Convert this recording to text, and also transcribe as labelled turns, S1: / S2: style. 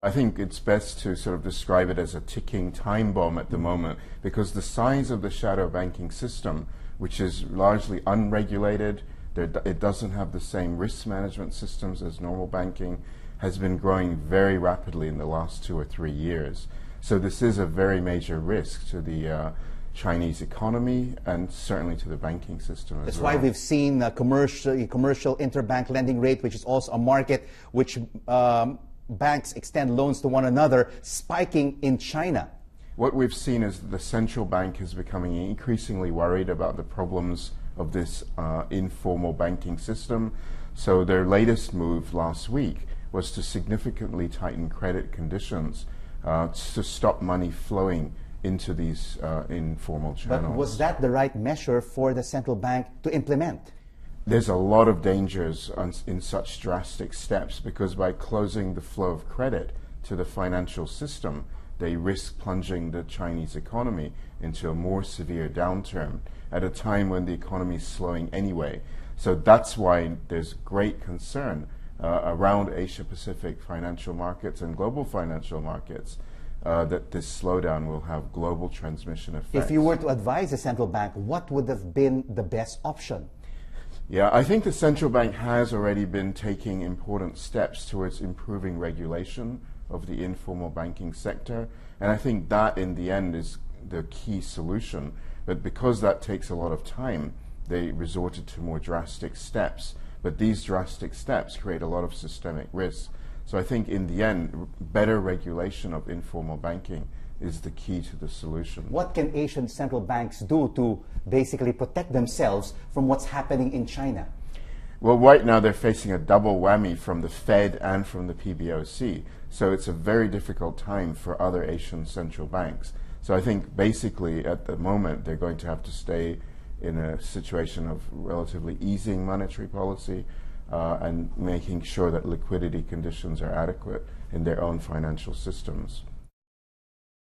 S1: I think it's best to sort of describe it as a ticking time bomb at the moment, because the size of the shadow banking system, which is largely unregulated, it doesn't have the same risk management systems as normal banking, has been growing very rapidly in the last 2 or 3 years. So this is a very major risk to the Chinese economy and certainly to the banking system as well.
S2: That's why we've seen commercial interbank lending rate, which is also a market which banks extend loans to one another, spiking in China.
S1: What we've seen is that the central bank is becoming increasingly worried about the problems of this informal banking system. So their latest move last week was to significantly tighten credit conditions to stop money flowing into these informal channels.
S2: But was that the right measure for the central bank to implement?
S1: There's a lot of dangers in such drastic steps, because by closing the flow of credit to the financial system, they risk plunging the Chinese economy into a more severe downturn at a time when the economy is slowing anyway. So that's why there's great concern around Asia-Pacific financial markets and global financial markets that this slowdown will have global transmission effects.
S2: If you were to advise the central bank, what would have been the best option?
S1: Yeah, I think the central bank has already been taking important steps towards improving regulation of the informal banking sector, and I think that in the end is the key solution. But because that takes a lot of time, they resorted to more drastic steps. But these drastic steps create a lot of systemic risks. So I think in the end, better regulation of informal banking is the key to the solution.
S2: What can Asian central banks do to basically protect themselves from what's happening in China?
S1: Well, right now they're facing a double whammy from the Fed and from the PBOC. So it's a very difficult time for other Asian central banks. So I think basically at the moment they're going to have to stay in a situation of relatively easing monetary policy and making sure that liquidity conditions are adequate in their own financial systems.